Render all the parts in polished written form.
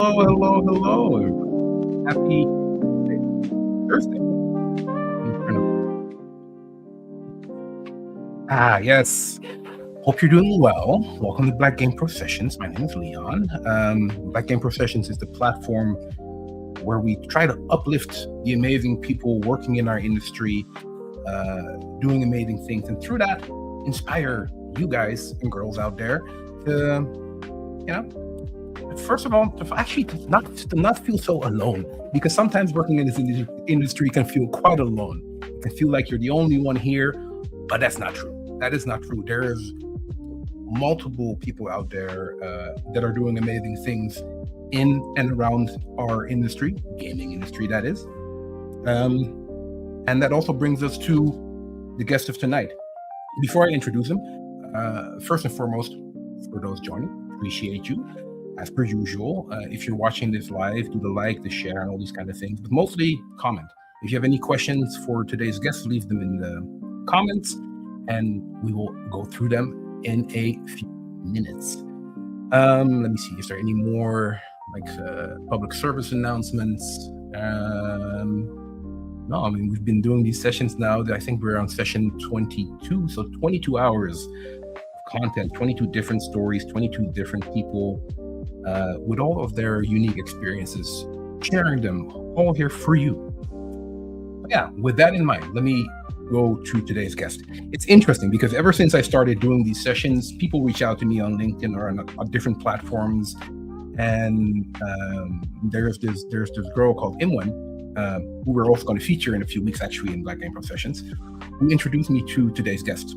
hello. Happy Thursday. Yes. Hope you're doing well. Welcome to Black Game Pro Sessions. My name is Leon. Black Game Pro Sessions is the platform where we try to uplift the amazing people working in our industry, doing amazing things, and through that, inspire you guys and girls out there to, first of all, to not feel so alone. Because sometimes working in this industry can feel quite alone. It can feel like you're the only one here, but that's not true. That is not true. There's multiple people out there that are doing amazing things in and around our industry, gaming industry, that is. And that also brings us to the guest of tonight. Before I introduce him, first and foremost, for those joining, appreciate you. As per usual, if you're watching this live, do the like, the share, and all these kind of things, but mostly comment. If you have any questions for today's guest, leave them in the comments, and we will go through them in a few minutes. Let me see, is there any more public service announcements? No, I mean, we've been doing these sessions now. I think we're on session 22, so 22 hours of content, 22 different stories, 22 different people with all of their unique experiences, sharing them all here for you. Yeah, with that in mind, let me go to today's guest. It's interesting because ever since I started doing these sessions, people reach out to me on LinkedIn or on different platforms, and there's this girl called Imwen, who we're also going to feature in a few weeks actually in Black Game Pro Sessions, who introduced me to today's guest,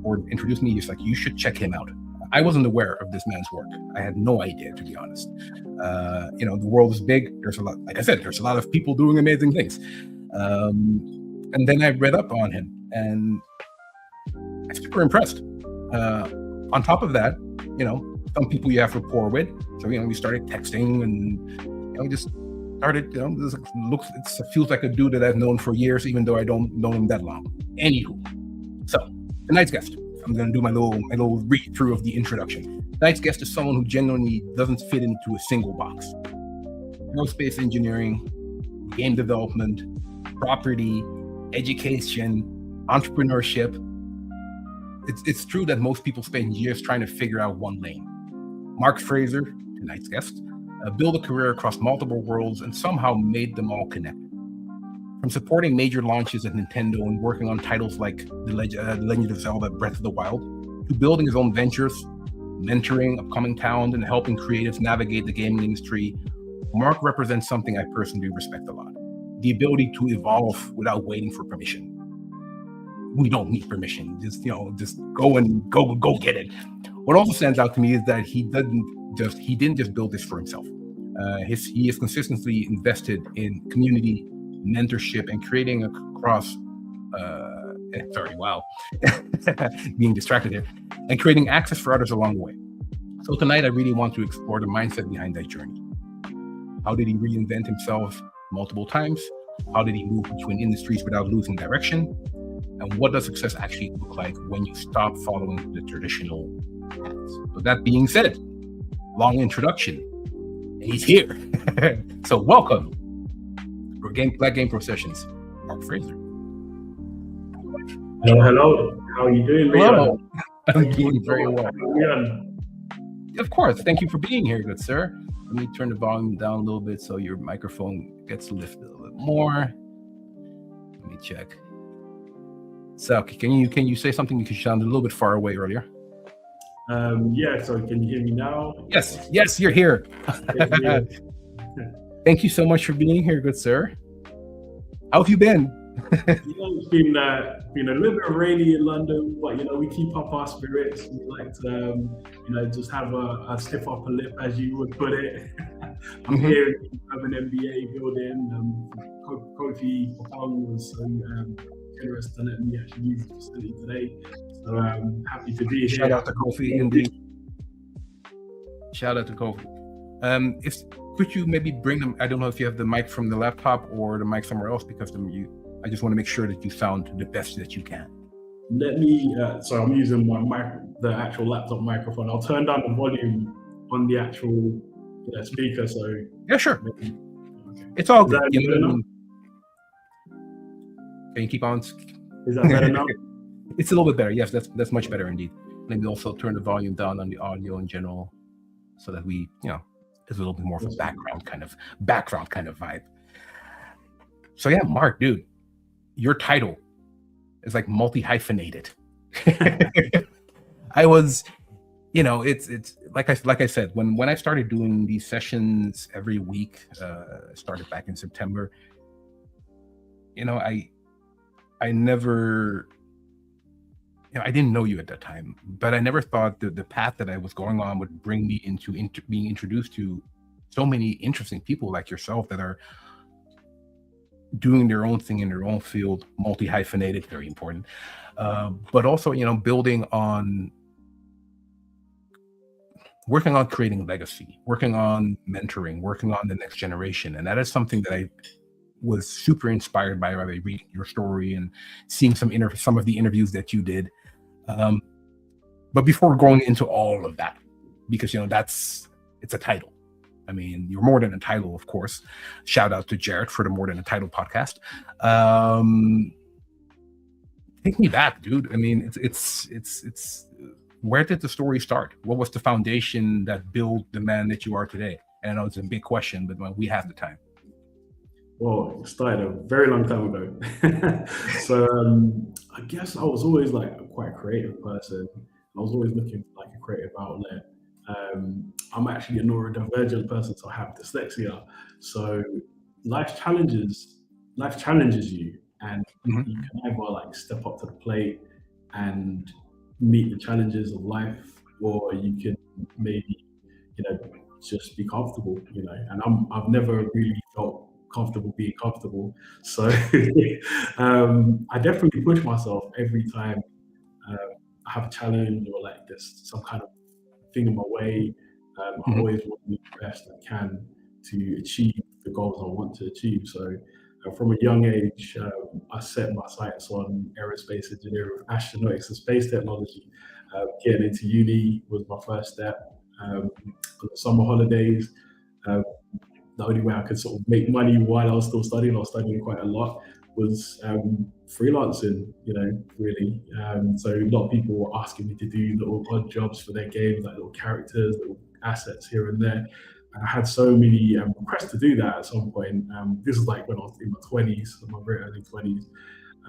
or introduced me, just like, you should check him out. I wasn't aware of this man's work. I had no idea, to be honest. The world is big. There's a lot, like I said, there's a lot of people doing amazing things. And then I read up on him, and I'm super impressed. On top of that, some people you have rapport with. So, we started texting, and we just started, it feels like a dude that I've known for years, even though I don't know him that long. Anywho, so tonight's guest, I'm going to do my little read through of the introduction. Tonight's guest is someone who genuinely doesn't fit into a single box. Aerospace engineering, game development, property, education, entrepreneurship. It's true that most people spend years trying to figure out one lane. Mark Fraser, tonight's guest, built a career across multiple worlds and somehow made them all connect. From supporting major launches at Nintendo and working on titles like The Legend of Zelda, Breath of the Wild, to building his own ventures, mentoring upcoming talent, and helping creatives navigate the gaming industry, Mark represents something I personally respect a lot: the ability to evolve without waiting for permission. We don't need permission. Just go get it. What also stands out to me is that he didn't just build this for himself. He is consistently invested in community, mentorship, and creating across being distracted here, and creating access for others along the way. So tonight I really want to explore the mindset behind that journey. How did he reinvent himself multiple times? How did he move between industries without losing direction? And what does success actually look like when you stop following the traditional paths? So that being said, long introduction, and he's here. So welcome for Black Game Pro Sessions, Mark Fraser. Hello. How are you doing, Leon? Hello. I'm doing very well. Of course. Thank you for being here, good sir. Let me turn the volume down a little bit so your microphone gets lifted a little bit more. Let me check. So, can you say something? Because you sounded a little bit far away earlier. So can you hear me now? Yes, you're here. Thank you so much for being here, good sir. How have you been? It's been a little bit rainy in London, but we keep up our spirits. We like to just have a stiff upper lip, as you would put it. I'm here in an MBA building. Kofi Papong was so generous to let me actually use the facility today. So I'm happy to be here. Shout out to Kofi, indeed. Shout out to Kofi. Could you maybe bring them? I don't know if you have the mic from the laptop or the mic somewhere else, because I just want to make sure that you sound the best that you can. Let me, so I'm using the actual laptop microphone. I'll turn down the volume on the actual, speaker, so Yeah, sure. maybe, okay. It's all Is good. that You know better what I now? mean? Can you keep on? Is that better now? It's a little bit better. Yes, that's much better indeed. Let me also turn the volume down on the audio in general, so that we, it's a little bit more of a background kind of vibe. So yeah, Mark, dude, your title is like multi-hyphenated. I was, it's like I said, when I started doing these sessions every week, started back in September. I never, I didn't know you at that time, but I never thought that the path that I was going on would bring me into being introduced to so many interesting people like yourself that are doing their own thing in their own field, multi-hyphenated, very important, but also, working on creating legacy, working on mentoring, working on the next generation. And that is something that I was super inspired by reading your story and seeing some of the interviews that you did. But before going into all of that, because it's a title. I mean, you're more than a title, of course. Shout out to Jared for the More Than a Title podcast. Take me back, dude. I mean, it's where did the story start? What was the foundation that built the man that you are today? And I know it's a big question, but we have the time. Well, it started a very long time ago. So I guess I was always like a quite creative person. I was always looking for like a creative outlet. I'm actually a neurodivergent person, so I have dyslexia. So life challenges you, and Mhm. you can either like step up to the plate and meet the challenges of life, or you can maybe just be comfortable. And I've never really felt comfortable being comfortable. So I definitely push myself every time I have a challenge or like there's some kind of thing in my way. I Mhm. always want to do the best I can to achieve the goals I want to achieve. So from a young age, I set my sights on aerospace engineering, astronautics and space technology. Getting into uni was my first step. For the summer holidays, uh, the only way I could sort of make money while I was studying quite a lot, was freelancing, really. So a lot of people were asking me to do little odd jobs for their games, like little characters, little assets here and there. And I had so many requests to do that at some point. This is like when I was in my 20s, my very early 20s.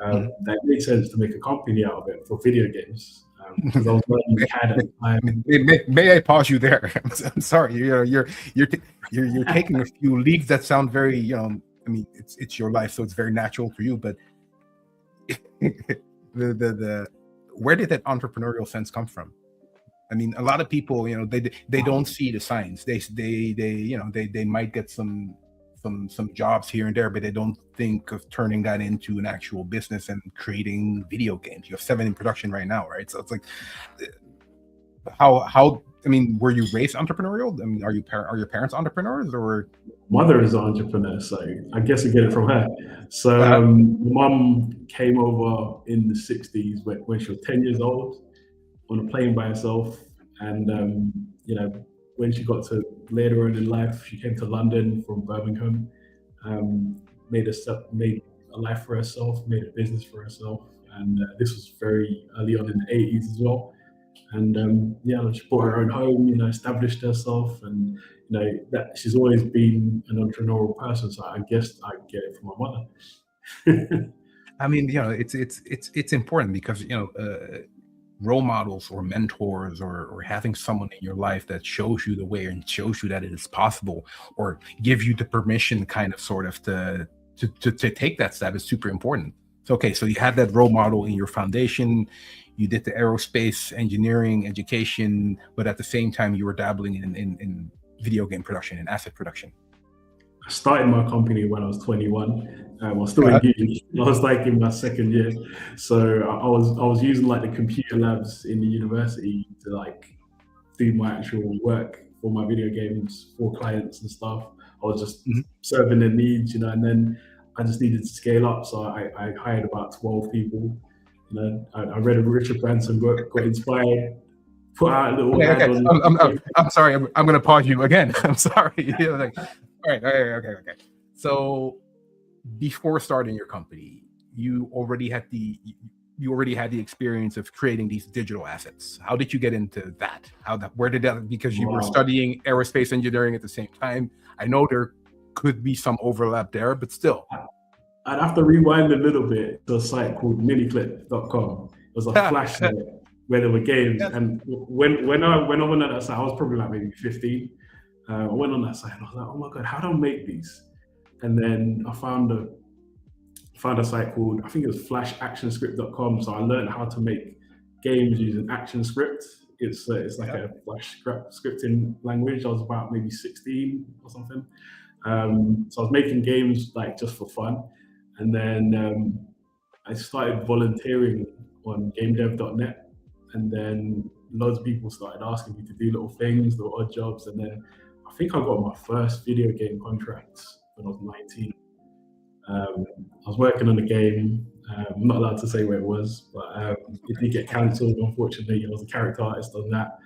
Mhm. That made sense to make a company out of it for video games, because I was learning CAD at the time. May I pause you there? I'm sorry. You're taking a few leaps that sound very, I mean, it's your life, so it's very natural to you. But the where did that entrepreneurial sense come from? I mean, a lot of people, they don't see the signs. They might get some jobs here and there, but they don't think of turning that into an actual business and creating video games. You have 7 in production right now, right? So it's like, how I mean, were you raised entrepreneurial? I mean, are your parents entrepreneurs or? Mother is an entrepreneur, so I guess I get it from her. So Uh, mum came over in the 60s when she was 10 years old on a plane by herself. And, when she got to later on in life, she came to London from Birmingham, made a life for herself, made a business for herself. And this was very early on in the 80s as well. And she bought her own home, established herself, and that she's always been an entrepreneurial person. So I guess I get it from my mother. I mean, it's important because role models or mentors or having someone in your life that shows you the way and shows you that it is possible, or give you the permission, kind of sort of to take that step, is super important. So okay, so you had that role model in your foundation. You did the aerospace engineering education, but at the same time you were dabbling in video game production and asset production. I started my company when I was 21. I was still in uni. I was like in my second year, so I was using like the computer labs in the university to like do my actual work for my video games for clients and stuff. I was just Mhm. serving their needs, and then I just needed to scale up. So I hired about 12 people. I read a Richard Branson book, got inspired, put out a little Okay, ad okay. on. I'm sorry. I'm going to pause you again. I'm sorry. Like, all right. Okay. So before starting your company, you already had the experience of creating these digital assets. How did you get into that? Where did that? Because you were studying aerospace engineering at the same time. I know there could be some overlap there, but still. I'd have to rewind a little bit to a site called miniclip.com. It was a flash site where there were games. Yes. And when I went on that site, I was probably like maybe 15. I went on that site and I was like, oh my God, how do I make these? And then I found a site called, I think it was flashactionscript.com. So I learned how to make games using ActionScript. It's like a Flash scripting language. I was about maybe 16 or something. So I was making games like just for fun. And then I started volunteering on gamedev.net. And then loads of people started asking me to do little things, little odd jobs. And then I think I got my first video game contract when I was 19. I was working on a game. I'm not allowed to say where it was, but it did get cancelled, unfortunately. I was a character artist on that.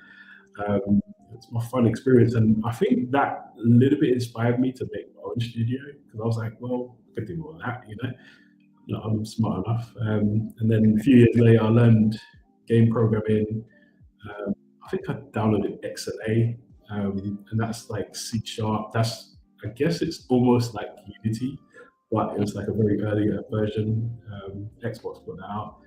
It's my fun experience, and I think that a little bit inspired me to make my own studio, because I was like, well, I could do more of that, I'm smart enough. And then a few years later, I learned game programming. I think I downloaded XLA, and that's like C#. I guess it's almost like Unity, but it was like a very early version. Xbox put that out.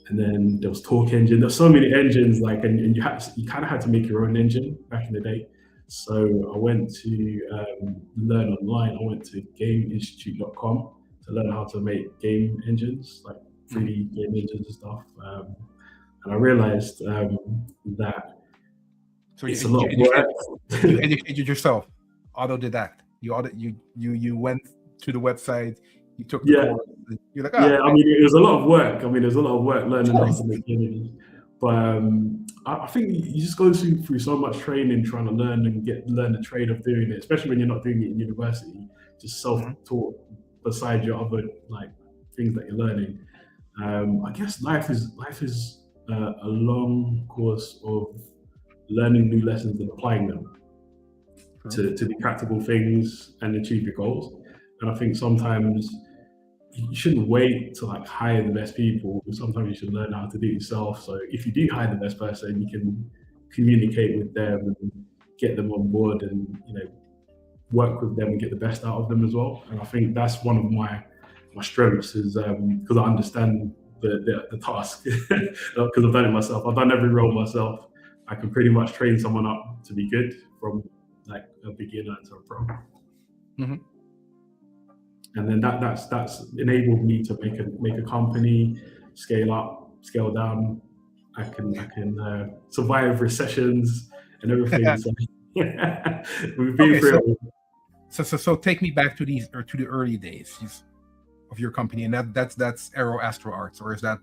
And then there was Talk Engine. There's so many engines, and you kind of had to make your own engine back in the day. So I went to learn online. I went to gameinstitute.com to learn how to make game engines, like 3D game engines and stuff. And I realized that it's a lot of work. You educated yourself, autodidact. You went to the website. You took the course. You're like, I mean, it was a lot of work. There's a lot of work learning how to make games. But I think you just go through so much training trying to learn the trade of doing it, especially when you're not doing it in university, just self-taught beside your other things that you're learning. I guess life is a long course of learning new lessons and applying them to do practical things and achieve your goals. And I think sometimes you shouldn't wait to hire the best people. Sometimes you should learn how to do it yourself. So if you do hire the best person, you can communicate with them and get them on board, and work with them and get the best out of them as well. And I think that's one of my strengths, is because I understand the task, because I've done it myself. I've done every role myself. I can pretty much train someone up to be good from a beginner to a pro. Mm-hmm. And then that's enabled me to make a company, scale up, scale down. I can survive recessions and everything. So, we've been through. So take me back to the early days of your company, and that's Aero Astro Arts, or was that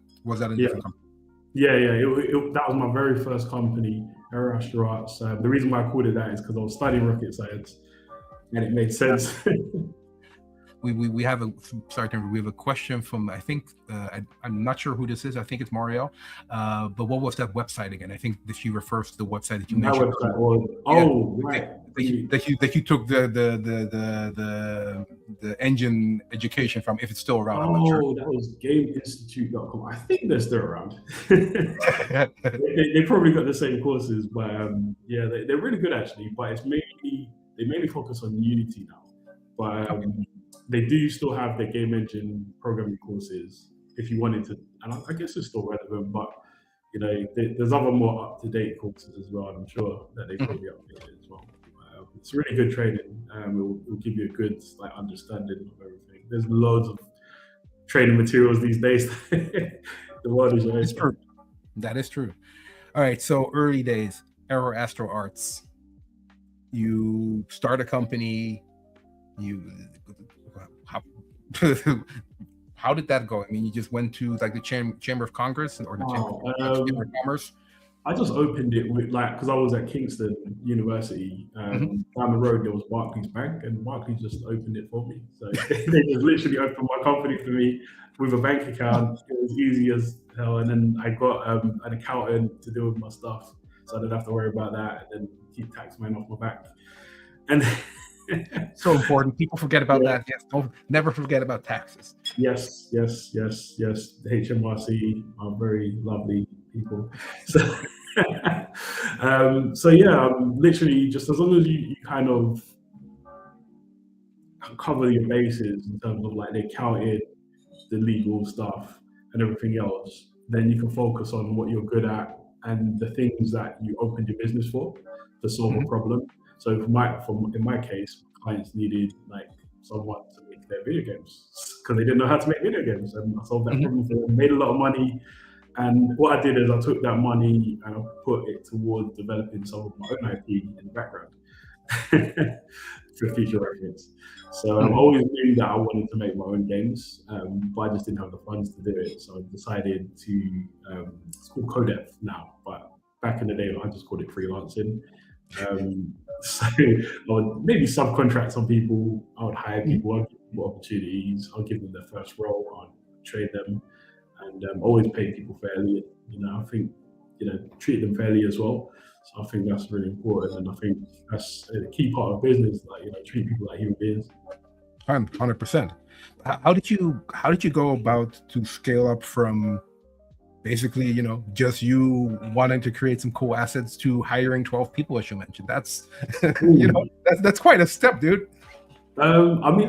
a different company? Yeah. That was my very first company, Aero Astro Arts. The reason why I called it that is because I was studying rocket science, and it made sense. We have a question from, I think, I'm not sure who this is. I think it's Mario. But what was that website again? I think that she refers to the website that you mentioned. That website right. That you took the engine education from, if it's still around. I'm not sure. That was gameinstitute.com. I think they're still around. they probably got the same courses, but they're really good actually. But they mainly focus on Unity now. But they do still have their game engine programming courses if you wanted to, and I guess it's still relevant. But there's other more up-to-date courses as well, and I'm sure that they probably updated as well. It's really good training. It will give you a good understanding of everything. There's loads of training materials these days. The world is very true. That is true. All right, so early days, Aero Astro Arts. You start a company. How did that go? I mean, you just went to the Chamber of Congress or the Chamber of Commerce? I just opened it with because I was at Kingston University. Down the road there was Barclays Bank, and Barclays just opened it for me. So they just literally opened my company for me with a bank account. It was easy as hell, and then I got an accountant to deal with my stuff. so I didn't have to worry about that, and then keep tax man off my back. And so important. People forget about yeah. that. Yes, don't never forget about taxes. Yes. The HMRC are very lovely people. So, so yeah, literally just as long as you kind of cover your bases in terms of like the accounting, the legal stuff, and everything else, then you can focus on what you're good at and the things that you opened your business for to solve a problem. So in my case, clients needed like someone to make their video games because they didn't know how to make video games, and I solved that problem for them, made a lot of money. And what I did is I took that money and I put it towards developing some of my own IP in the background for future reference. So I've always knew that I wanted to make my own games, but I just didn't have the funds to do it. So I decided to, it's called Codev now, but back in the day, I just called it freelancing. So I would maybe subcontract some people, I would hire people, I'd give people opportunities, I'll give them their first role, I'll trade them, and always pay people fairly. I think, treat them fairly as well. So I think that's really important, and I think that's a key part of business. Like, treat people like human beings. 100%. How did you go about to scale up from basically, just you wanting to create some cool assets to hiring 12 people, as you mentioned? That's, that's quite a step, dude. I mean,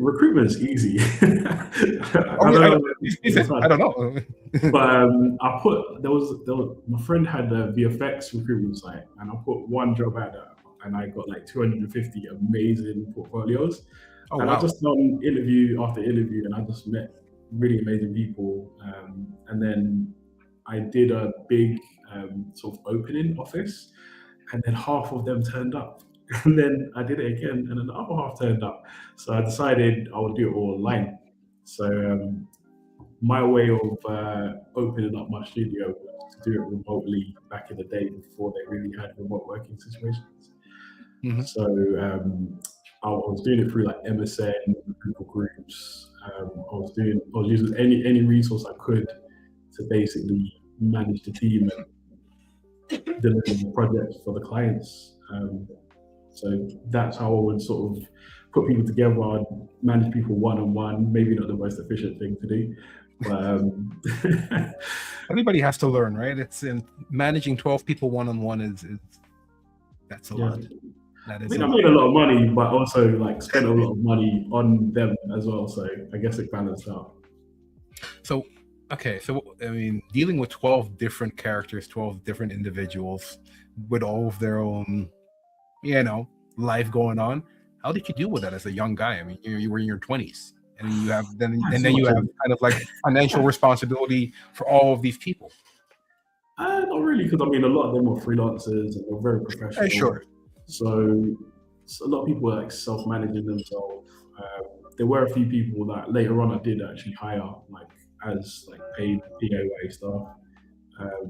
recruitment is easy. I don't know. But there was my friend had a VFX recruitment site, and I put one job ad out, and I got like 250 amazing portfolios. Oh, and wow. I just done interview after interview, and I just met really amazing people. And then I did a big sort of opening office, and then half of them turned up. And then I did it again, and then the other half turned up. So I decided I would do it all online. So my way of opening up my studio was to do it remotely back in the day before they really had remote working situations. So I was doing it through like MSN, Google Groups. I was using any resource I could to basically manage the team and deliver the projects for the clients. So that's how I would sort of put people together, I'd manage people one-on-one. Maybe not the most efficient thing to do, but everybody has to learn, right? It's in managing 12 people one-on-one is that's a lot. I made a lot of money, but also like spent a lot of money on them as well. So I guess it balanced out. So, okay. So, I mean, dealing with 12 different characters, 12 different individuals with all of their own, life going on. How did you deal with that as a young guy? I mean, you were in your 20s, and you have then you have kind of like financial responsibility for all of these people. Not really, because I mean, a lot of them were freelancers and they're very professional. Sure. So a lot of people were like self-managing themselves. There were a few people that later on I did actually hire, like as like paid POA staff.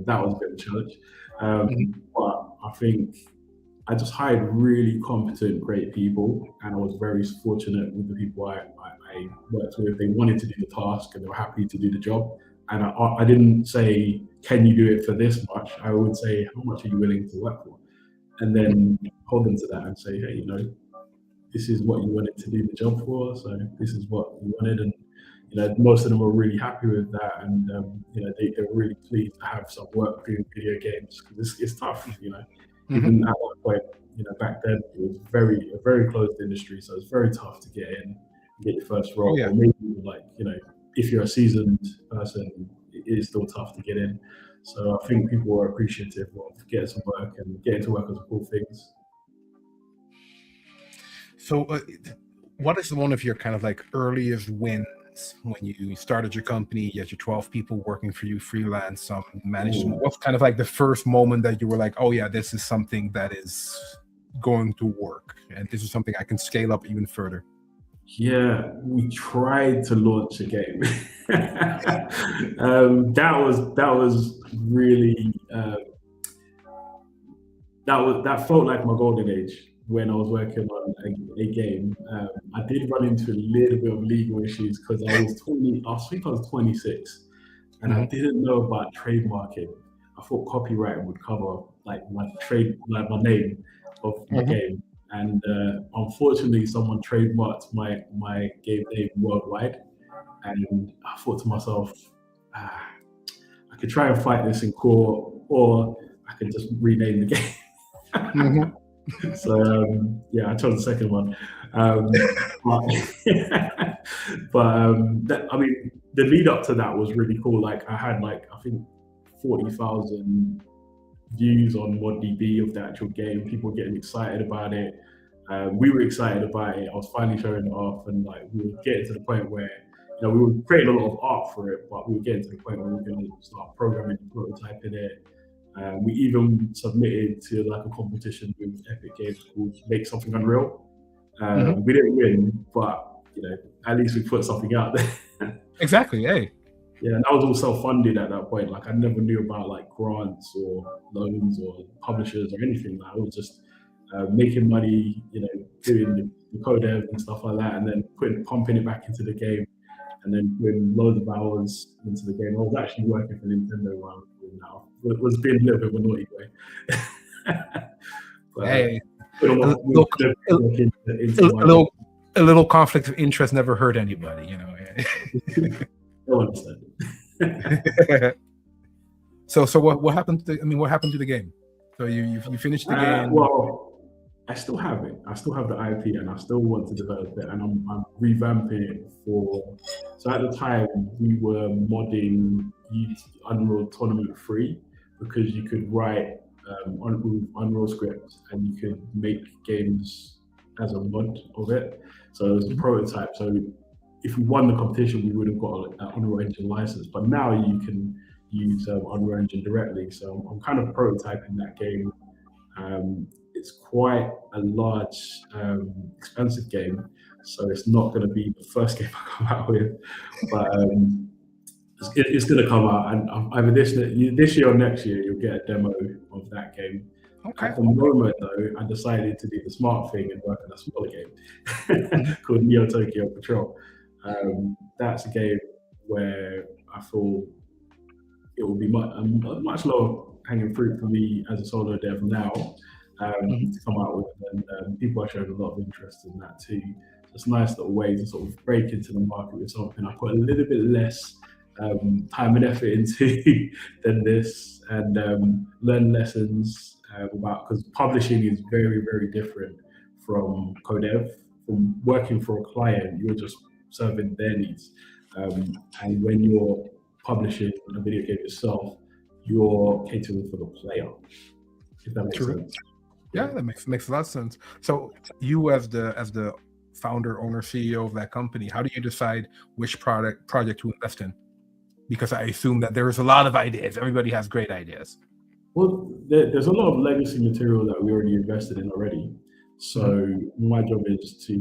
That was a bit of a challenge, but I think I just hired really competent, great people, and I was very fortunate with the people I worked with. They wanted to do the task and they were happy to do the job. And I didn't say, can you do it for this much? I would say, how much are you willing to work for? And then hold them to that and say, hey, this is what you wanted to do the job for, so this is what you wanted. And most of them were really happy with that, and they were really pleased to have some work doing video games, because it's tough, Even at that point, back then it was a very closed industry, so it's very tough to get in, get your first role. Or maybe if you're a seasoned person, it is still tough to get in. So I think people were appreciative of getting some work, and getting to work on cool things. So what is one of your kind of like earliest wins when you started your company? You had your 12 people working for you, freelance, management. What's kind of like the first moment that you were like, oh yeah, this is something that is going to work, and this is something I can scale up even further? Yeah, we tried to launch a game. That was really that felt like my golden age when I was working on a game. I did run into a little bit of legal issues because I think I was 26, and I didn't know about trademarking. I thought copyright would cover like my trade, like my name of my Mhm. game. And unfortunately, someone trademarked my game name worldwide. And I thought to myself, ah, I could try and fight this in court, or I could just rename the game. Mhm. So yeah, I chose the second one. But, I mean, the lead up to that was really cool. Like I had like I think 40,000 views on ModDB of the actual game. People getting excited about it. We were excited about it. I was finally showing it off, and like we were getting to the point where we were creating a lot of art for it, but we were getting to the point where we were going to start programming and prototyping it. We even submitted to like a competition with Epic Games called Make Something Unreal. Mhm. We didn't win, but at least we put something out there. Exactly. Hey. Yeah, and I was all self-funded at that point. Like I never knew about like grants or loans or publishers or anything. Like I was just making money, doing the code dev and stuff like that, and then pumping it back into the game, and then putting loads of hours into the game. I was actually working for Nintendo while now. It was being a little bit of a naughty way. But Hey. put a A lot little, work into a my little, a little conflict of interest never hurt anybody. I understand. So what happened to what happened to the game? So you finished the game. Well, I still have it. I still have the IP, and I still want to develop it, and I'm revamping it for. So at the time, we were modding Unreal Tournament 3 because you could write with Unreal scripts and you could make games as a mod of it. So it was a prototype. So if we won the competition, we would have got an Unreal Engine license. But now you can use Unreal Engine directly. So I'm kind of prototyping that game. It's quite a large, expensive game, so it's not going to be the first game I come out with, but it's going to come out, and either this year or next year you'll get a demo of that game. Okay. At the moment, though, I decided to do the smart thing and work on a smaller game called Neo Tokyo Patrol. That's a game where I feel it will be much lower hanging fruit for me as a solo dev now to come out with, and people are showing a lot of interest in that too. It's a nice little way to sort of break into the market with something I put a little bit less time and effort into than this, and learn lessons about, because publishing is very, very different from codev. From working for a client, you're just serving their needs, and when you're publishing a video game yourself, you're catering for the player. If that makes sense. Yeah, that makes a lot of sense. So you, as the founder, owner, CEO of that company, how do you decide which project to invest in? Because I assume that there's a lot of ideas. Everybody has great ideas. Well, there's a lot of legacy material that we already invested in already. So my job is to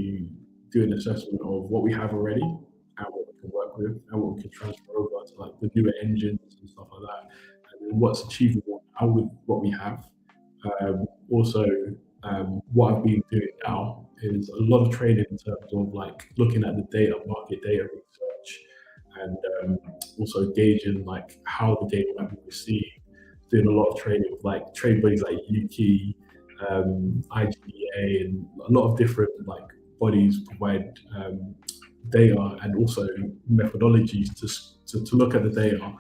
do an assessment of what we have already and what we can work with and what we can transfer over to like the newer engines and stuff like that, and then what's achievable now with what we have. Also, what I've been doing now is a lot of training in terms of like looking at the data, market data research, and also gauging like how the game might be received. Doing a lot of training with like trade bodies like UKIE, IGA, and a lot of different like bodies provide data and also methodologies to look at the data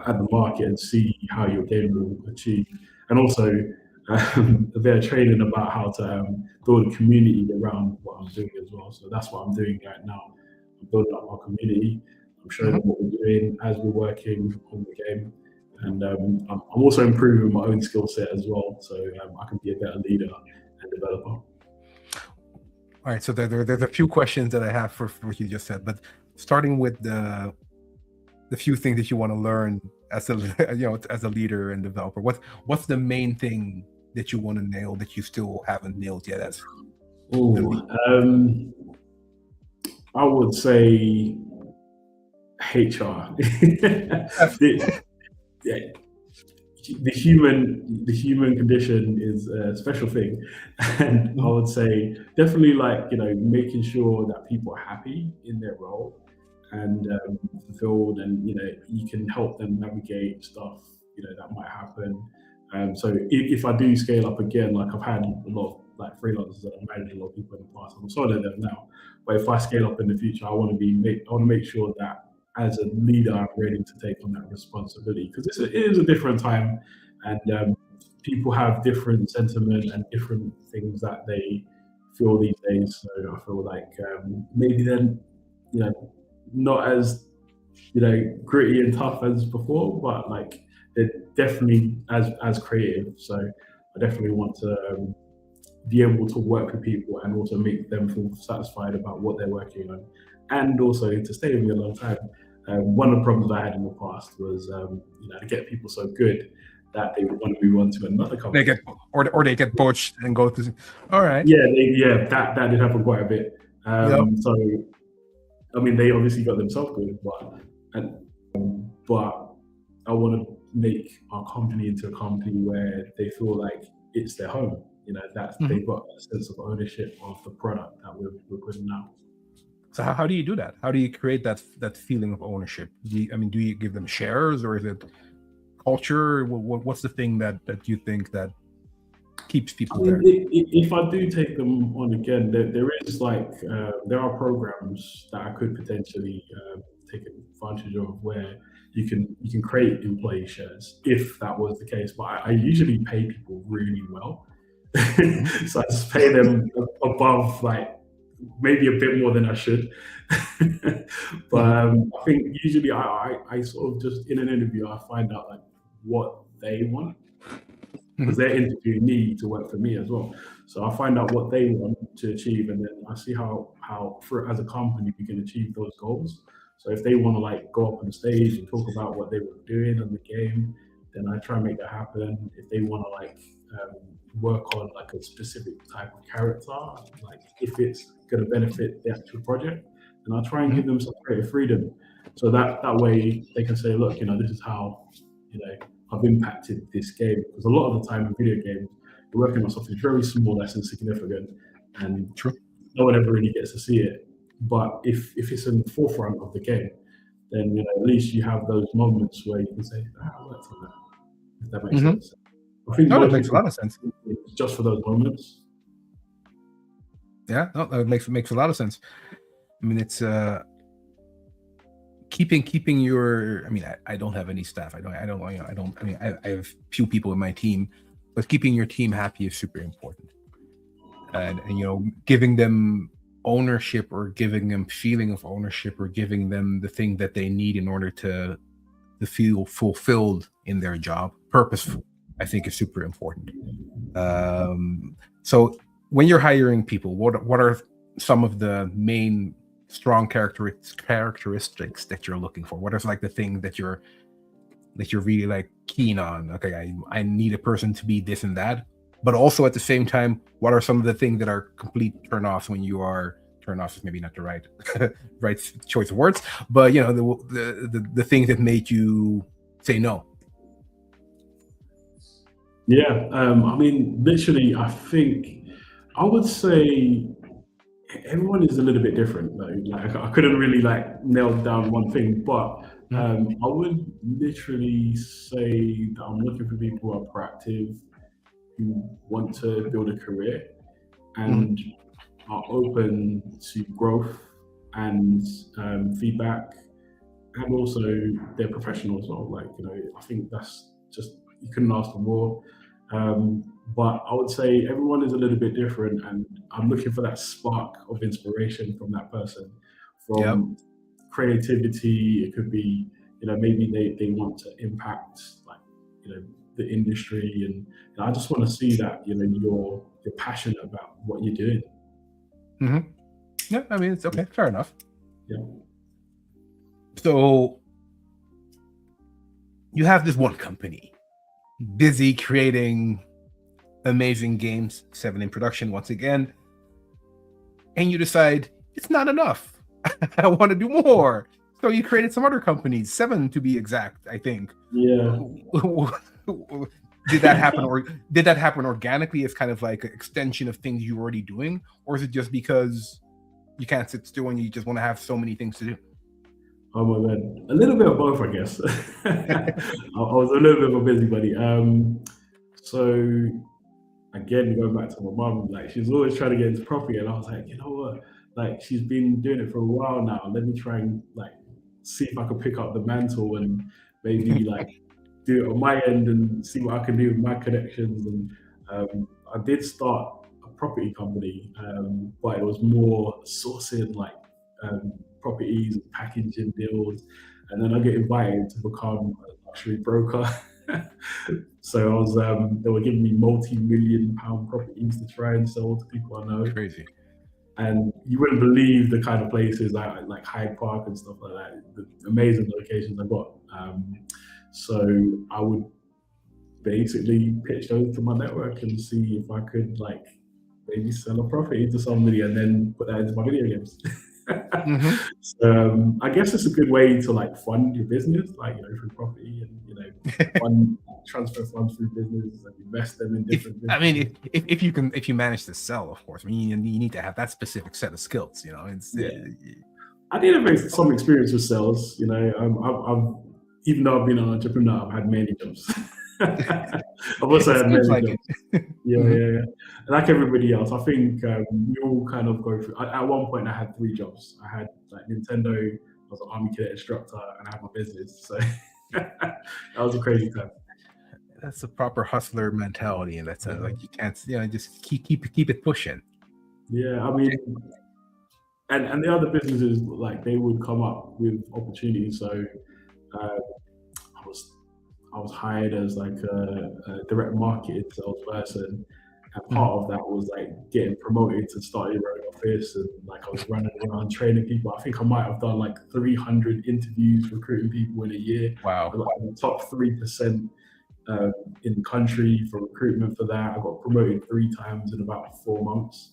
at the market and see how your game will achieve, and also a bit of training about how to build a community around what I'm doing as well. So that's what I'm doing right now. I'm building up our community. I'm showing them what we're doing as we're working on the game, and I'm also improving my own skill set as well, so I can be a better leader and developer. All right, so there's a few questions that I have for what you just said, but starting with the few things that you want to learn as a as a leader and developer. What's the main thing that you want to nail that you still haven't nailed yet as I would say HR. The human condition is a special thing, and I would say definitely like making sure that people are happy in their role and fulfilled, and you can help them navigate stuff that might happen. So if I do scale up again, like I've had a lot of like freelancers that I've managed a lot of people in the past, I'm sorry they're there now. But if I scale up in the future, I want to make sure that as a leader, I'm ready to take on that responsibility, because it is a different time, and people have different sentiment and different things that they feel these days. So I feel like maybe then, not as gritty and tough as before, but like they're definitely as creative. So I definitely want to be able to work with people and also make them feel satisfied about what they're working on, and also to stay with me a long time. One of the problems I had in the past was to get people so good that they would want to move on to another company. They get poached and go to. All right. Yeah, that did happen quite a bit. So I mean, they obviously got themselves good, but I want to make our company into a company where they feel like it's their home. That they've got a sense of ownership of the product that we're putting out. So how do you do that? How do you create that feeling of ownership? Do you give them shares, or is it culture? What's the thing that you think that keeps people there? If I do take them on again, there is there are programs that I could potentially take advantage of, where you can create employee shares if that was the case. But I usually pay people really well, so I just pay them above, like maybe a bit more than I should. But I think usually I sort of just in an interview I find out like what they want, because they're interviewing me to work for me as well. So I find out what they want to achieve, and then I see how as a company we can achieve those goals. So if they want to like go up on the stage and talk about what they were doing on the game, then I try and make that happen. If they want to like work on like a specific type of character, like if it's going to benefit the actual project, then I'll try and give them some creative freedom, so that way they can say, look, this is how I've impacted this game. Because a lot of the time in video games, you're working on something very small that's insignificant, and no one ever really gets to see it. But if it's in the forefront of the game, then at least you have those moments where you can say, I worked on that. If that makes sense. I think that makes a lot of sense. Just for those moments. Yeah, no, that makes a lot of sense. I mean, it's keeping your. I mean, I don't have any staff. I have few people in my team, but keeping your team happy is super important. And giving them ownership, or giving them feeling of ownership, or giving them the thing that they need in order to feel fulfilled in their job, purposeful, I think is super important. So when you're hiring people, what are some of the main strong characteristics that you're looking for? What is like the thing that you're really like keen on? Okay, I need a person to be this and that, but also at the same time, what are some of the things that are complete turn-offs when you are turn-offs is maybe not the right choice of words, but the things that made you say no? Yeah, I mean, literally, I think I would say everyone is a little bit different. Like I couldn't really like nail down one thing, but I would literally say that I'm looking for people who are proactive, who want to build a career, and are open to growth and feedback, and also they're professional as well. Like I think that's just, you couldn't ask for more. But I would say everyone is a little bit different, and I'm looking for that spark of inspiration from that person, from creativity. It could be, maybe they want to impact like, the industry, and I just want to see that, you're passionate about what you're doing. Yeah, I mean, it's okay, fair enough. Yeah. So you have this one company busy creating amazing games, 7 in production once again, and you decide it's not enough. I want to do more. So you created some other companies, 7 to be exact, I think. Yeah. Did that happen, or did that happen organically as kind of like an extension of things you're already doing, or is it just because you can't sit still and you just want to have so many things to do? Oh my god, a little bit of both, I guess. I was a little bit of a busybody. So again, going back to my mum, like she's always trying to get into property, and I was like, you know what? Like she's been doing it for a while now. Let me try and like see if I could pick up the mantle and maybe like do it on my end and see what I can do with my connections. And I did start a property company, but it was more sourcing like properties and packaging deals. And then I get invited to become a luxury broker. So I was, they were giving me multi-million pound properties to try and sell to people I know. Crazy. And you wouldn't believe the kind of places like Hyde Park and stuff like that, the amazing locations I got. So I would basically pitch those to my network and see if I could like maybe sell a property to somebody and then put that into my video games. Mm-hmm. So I guess it's a good way to like fund your business, like through property and transfer funds through business and invest them in different. I mean, if you manage to sell, of course, I mean, you need to have that specific set of skills. I did have some experience with sales. I've even though I've been an entrepreneur, I've had many jobs. I've also had many jobs. Yeah. Like everybody else, I think we all kind of go through. At one point, I had 3 jobs. I had like Nintendo, I was an Army cadet instructor, and I had my business. So that was a crazy time. That's a proper hustler mentality, and that's like you can't, just keep it pushing. Yeah, I mean, and the other businesses like they would come up with opportunities. So I was hired as like a direct marketing salesperson, and part of that was like getting promoted to start your own office, and like I was running around training people. I think I might have done like 300 interviews recruiting people in a year. Wow! I was like the top 3% in the country for recruitment for that. I got promoted 3 times in about 4 months.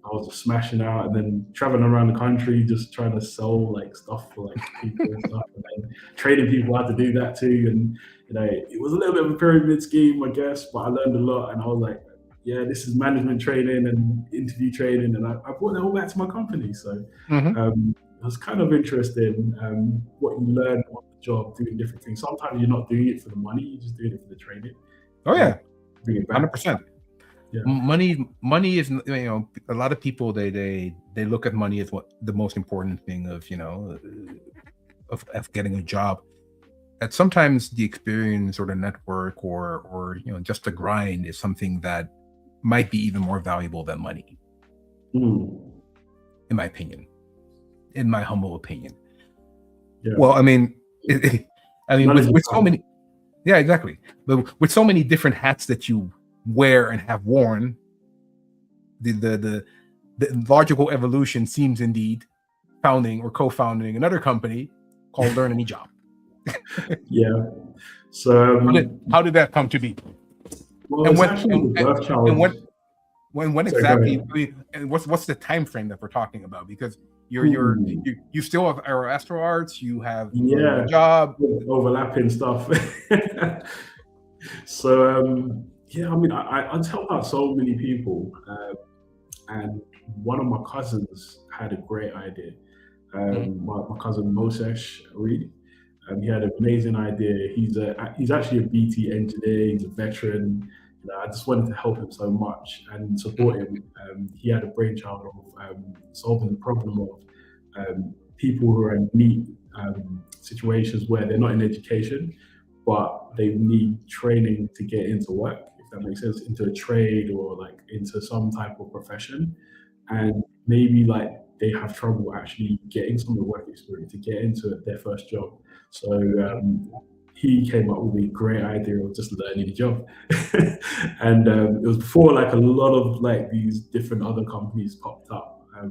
I was just smashing out and then traveling around the country, just trying to sell like stuff for like people and stuff, and then training people how to do that too. And it was a little bit of a pyramid scheme, I guess, but I learned a lot. And I was like, yeah, this is management training and interview training, and I brought that all back to my company. So it was kind of interesting what you learn on the job, doing different things. Sometimes you're not doing it for the money; you're just doing it for the training. Oh yeah, bring it back. 100%. Yeah. Money is, a lot of people they look at money as what the most important thing of getting a job. That sometimes the experience or the network or just the grind is something that might be even more valuable than money. In my opinion, in my humble opinion. Yeah. Well, I mean with so many, yeah, exactly. But with so many different hats that you wear and have worn, the logical evolution seems indeed founding or co-founding another company called Learn Any Job. Yeah. So how did that come to be? Well, and when exactly? And what's the time frame that we're talking about? Because you still have Astro Arts, you have a job, overlapping stuff. So yeah, I mean, I help out so many people, and one of my cousins had a great idea. My cousin Moses Reed, he had an amazing idea. He's actually a BT engineer. He's a veteran. I just wanted to help him so much and support him. He had a brainchild of solving the problem of people who are in neat situations where they're not in education, but they need training to get into work, if that makes sense, into a trade or like into some type of profession. And maybe like they have trouble actually getting some of the work experience to get into their first job. So he came up with a great idea of just learning a job. And it was before like a lot of like these different other companies popped up. A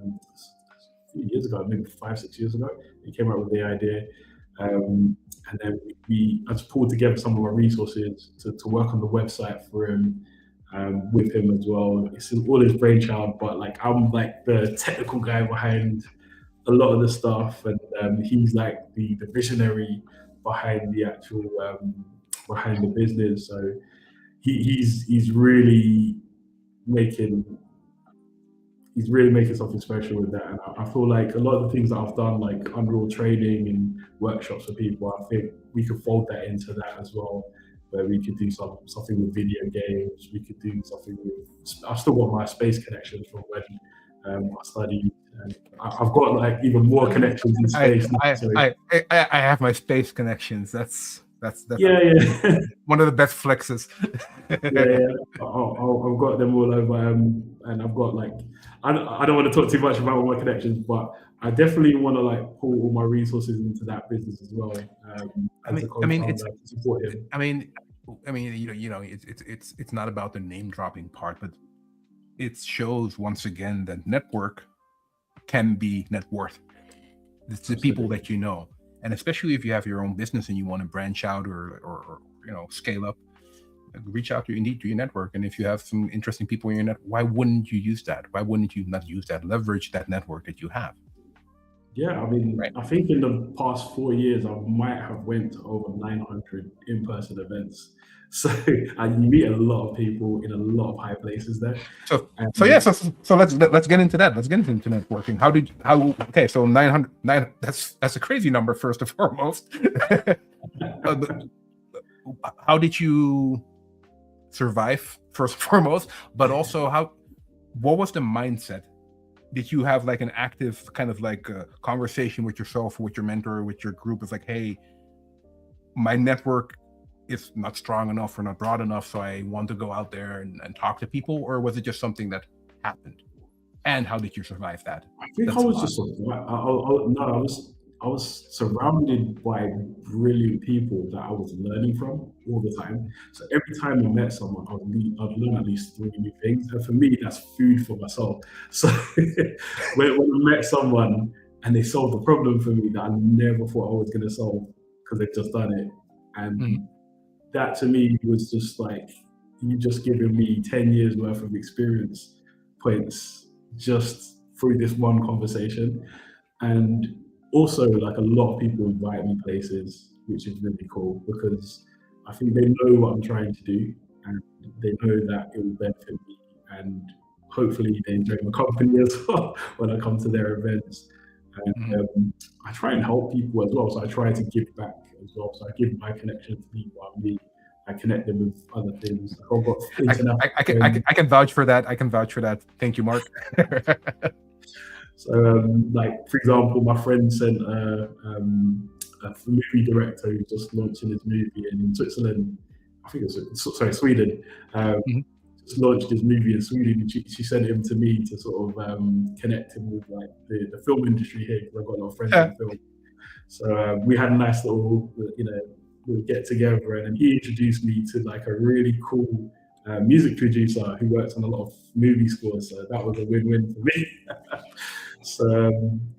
few years ago, maybe 5-6 years ago, he came up with the idea. And then I just pulled together some of our resources to work on the website for him, with him as well. It's all his brainchild, but like I'm like the technical guy behind a lot of the stuff, and he's like the visionary behind the actual behind the business. So he's really making he's really making something special with that. And I feel like a lot of the things that I've done, like Unreal training and workshops for people, I think we could fold that into that as well, where we could do something with video games. We could do something with. I've still got my space connections from when I studied. And I've got like even more connections in space. I have my space connections. That's yeah. one of the best flexes. yeah. I've got them all over, and I've got like I don't want to talk too much about all my connections, but I definitely want to like pull all my resources into that business as well. To support him. I mean, it's not about the name dropping part, but it shows once again that network can be net worth. It's the people that you know, and especially if you have your own business and you want to branch out or scale up, reach out to your network. And if you have some interesting people in your network, why wouldn't you use that? Why wouldn't you not use that? Leverage that network that you have. Yeah, I mean, right. I think in the past 4 years, I might have went to over 900 in-person events. So and you meet a lot of people in a lot of high places there. So let's get into that. Let's get into networking. So 900, that's a crazy number, first and foremost. How did you survive, first and foremost, but also what was the mindset? Did you have like an active kind of like conversation with yourself, with your mentor, with your group? It's like, hey, my network is not strong enough or not broad enough, so I want to go out there and talk to people? Or was it just something that happened? And how did you survive that? I think I was surrounded by brilliant people that I was learning from all the time. So every time I met someone, I'd learn at least 3 new things. And for me, that's food for my soul. So when I met someone and they solved a problem for me that I never thought I was going to solve because they've just done it. And that to me was just like, you just giving me 10 years worth of experience points just through this one conversation. And also, like, a lot of people invite me places, which is really cool because I think they know what I'm trying to do and they know that it will benefit me, and hopefully they enjoy my company as well when I come to their events. And I try and help people as well, so I try to give back as well. So I give my connection to people I connect them with other things. I can vouch for that. Thank you, Mark. So, like, for example, my friend sent a movie director who's just launching his movie in Switzerland. I think Sweden. Just launched his movie in Sweden, and she sent him to me to sort of connect him with like the film industry here, because I've got a lot of friends in film. So we had a nice little, we'll get together, and then he introduced me to like a really cool music producer who works on a lot of movie scores. So that was a win-win for me. So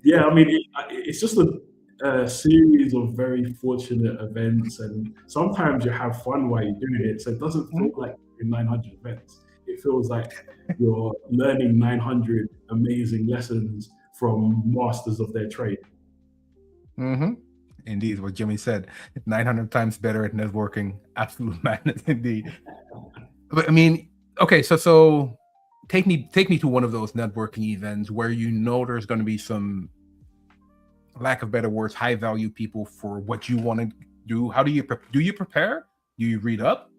yeah, I mean, it's just a series of very fortunate events, and sometimes you have fun while you're doing it. So it doesn't feel like in 900 events. It feels like you're learning 900 amazing lessons from masters of their trade. Indeed, what Jimmy said, 900 times better at networking. Absolute madness, indeed. But I mean, okay, so take me to one of those networking events where there's going to be some, lack of better words, high value people for what you want to do. How do you prepare? Do you read up?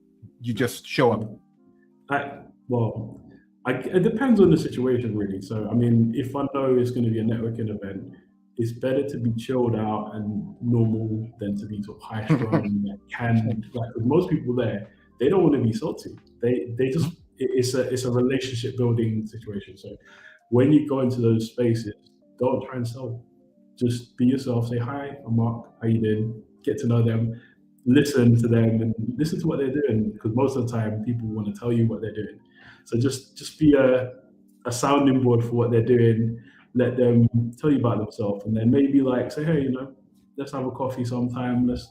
You just show up? It depends on the situation, really. So I mean, if I know it's going to be a networking event, it's better to be chilled out and normal than to be sort of high strung. With most people there, they don't want to be salty. They just, it's a relationship building situation. So when you go into those spaces, don't try and sell. Just be yourself. Say, hi, I'm Mark. How you doing? Get to know them. Listen to them and listen to what they're doing, because most of the time people want to tell you what they're doing. So just be a sounding board for what they're doing. Let them tell you about themselves, and then maybe like say, hey, let's have a coffee sometime. Let's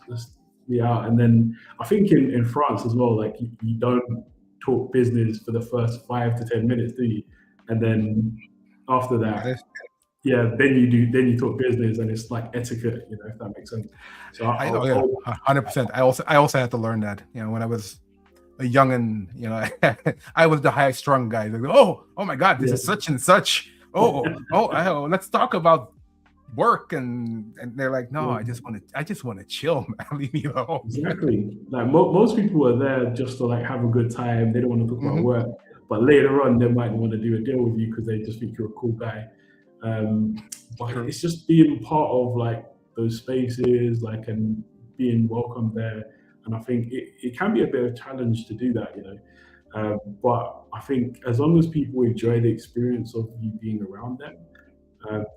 be out. And then I think in France as well, like you don't talk business for the first 5 to 10 minutes, do you? And then after that, then you talk business, and it's like etiquette, if that makes sense. So 100%. I also had to learn that, when I was a young and I was the high strung guy. Like, oh my God, this is such and such. Let's talk about work, and they're like, no, I just want to chill, man. Leave me alone. Exactly. Like most people are there just to like have a good time. They don't want to talk about work, but later on they might want to do a deal with you because they just think you're a cool guy. But True. it's just being part of like those spaces, like, and being welcome there. And I think it can be a bit of a challenge to do that, you know. But I think as long as people enjoy the experience of you being around them,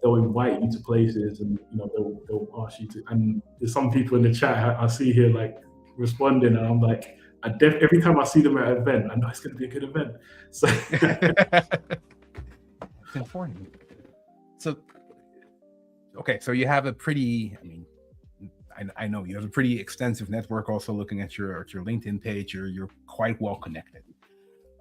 they'll invite you to places, and you know they'll ask you to. And there's some people in the chat I see here like responding, and I'm like, every time I see them at an event, I know it's going to be a good event. So it's important. So okay, so you have a pretty, I mean, I know you have a pretty extensive network. Also, looking at your LinkedIn page, you're quite well connected.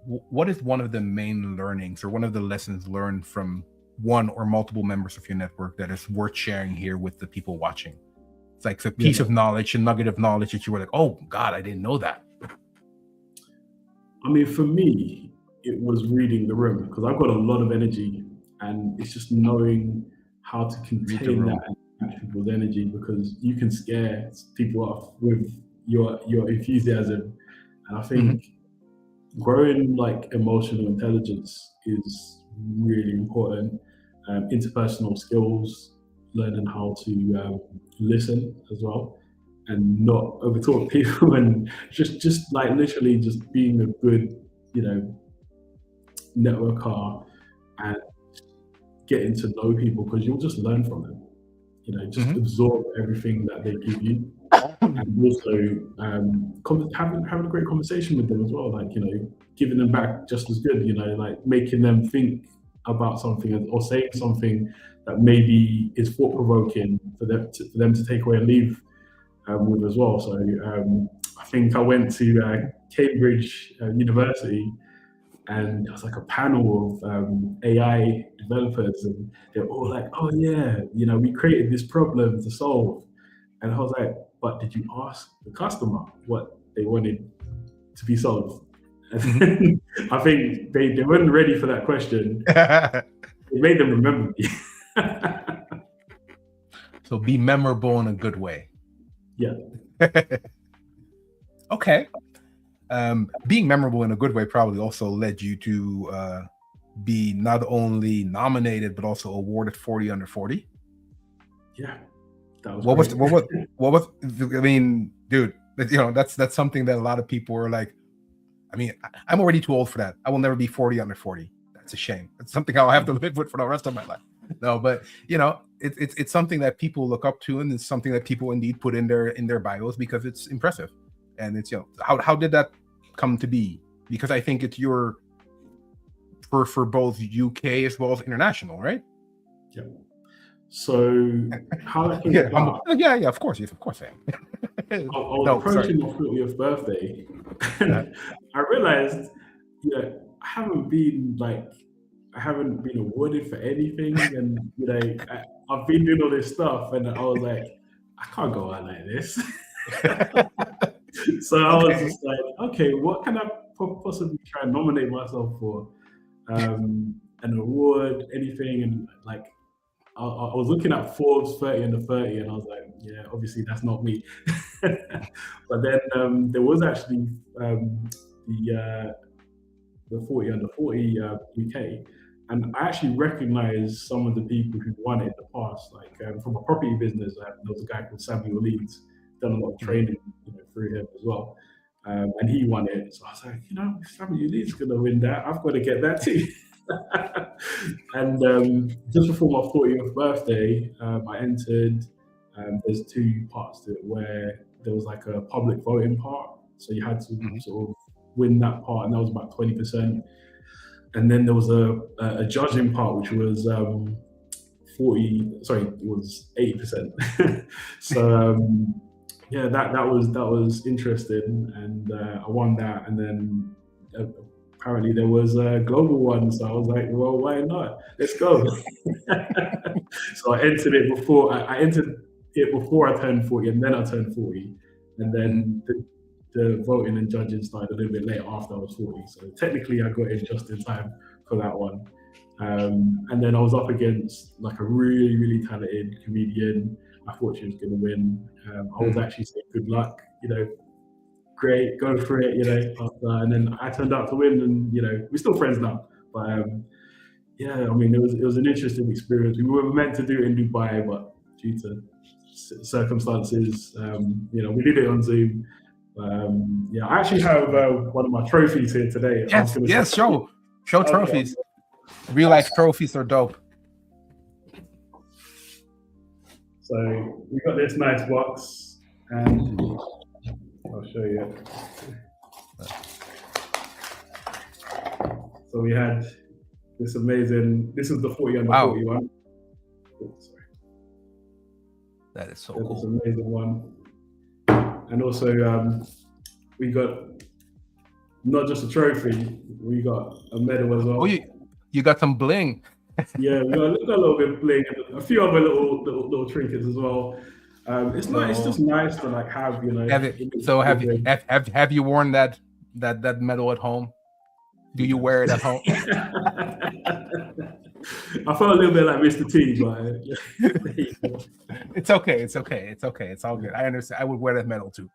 What is one of the main learnings or one of the lessons learned from one or multiple members of your network that is worth sharing here with the people watching? It's like a piece of knowledge, a nugget of knowledge that you were like, oh God, I didn't know that. I mean, for me, it was reading the room, because I've got a lot of energy, and it's just knowing how to contain that and match people's energy, because you can scare people off with your enthusiasm. And I think growing like emotional intelligence is really important. Interpersonal skills, learning how to listen as well, and not overtalk people, and just like literally just being a good, you know, networker, and getting to know people, because you'll just learn from them. You know, just absorb everything that they give you, and also having a great conversation with them as well. Like, you know, giving them back just as good. You know, like making them think about something, or saying something that maybe is thought provoking for them to take away and leave with as well. So I think I went to Cambridge University, and there was like a panel of AI developers, and they're all like, "Oh yeah, you know, we created this problem to solve," and I was like, "But did you ask the customer what they wanted to be solved?" And I think they weren't ready for that question. It made them remember me. So be memorable in a good way. Yeah. Okay. Being memorable in a good way probably also led you to be not only nominated but also awarded 40 under 40. Yeah. That was what was I mean, dude, you know, that's something that a lot of people are like, I mean, I'm already too old for that. I will never be 40 under 40. That's a shame. It's something I'll have to live with for the rest of my life. No, but you know, it's something that people look up to, and it's something that people indeed put in their bios because it's impressive. And it's, you know, how did that come to be? Because I think it's your for both UK as well as international, right? Yeah. So how that came about? Yeah, of course I am. I was approaching my 40th birthday, and I realized, yeah, I haven't been awarded for anything, and you know, I've been doing all this stuff, and I was like, I can't go out like this. So I was just like, okay, what can I possibly try and nominate myself for? An award, anything, and like I was looking at Forbes 30 under 30, and I was like, yeah, obviously that's not me. But then there was actually the 40 under 40 UK, and I actually recognized some of the people who won it in the past. Like from a property business, there was a guy called Samuel Leeds, done a lot of training, you know, through him as well. And he won it. So I was like, you know, if Samuel Leeds is going to win that, I've got to get that too. And just before my 40th birthday, I entered. There's two parts to it, where there was like a public voting part. So you had to sort of win that part, and that was about 20%. And then there was a judging part, which was 80%. So yeah, that was interesting, and I won that. And then apparently there was a global one, so I was like, well, why not? Let's go. So I entered it before I turned 40, and then I turned 40, and then the voting and judging started a little bit later after I was 40. So technically I got in just in time for that one. And then I was up against like a really, really talented comedian. I thought she was going to win. I was actually saying, good luck, great, go for it, and then I turned out to win, and we're still friends now. But yeah, I mean, it was an interesting experience. We were meant to do it in Dubai, but due to circumstances, we did it on Zoom. Yeah, I actually have one of my trophies here today. Yes, show trophies. Real life trophies are dope. So we got this nice box, and I'll show you. So we had this amazing. This is the 40 under 41. Oh, sorry. That is so cool. This amazing one, and also we got not just a trophy, we got a medal as well. Oh, you got some bling. Yeah, we got a little bit of bling, and a few other little trinkets as well. It's nice. It's just nice to like have, Have you worn that medal at home? Do you wear it at home? I felt a little bit like Mr. T, but It's okay. It's all good. I understand. I would wear that medal too.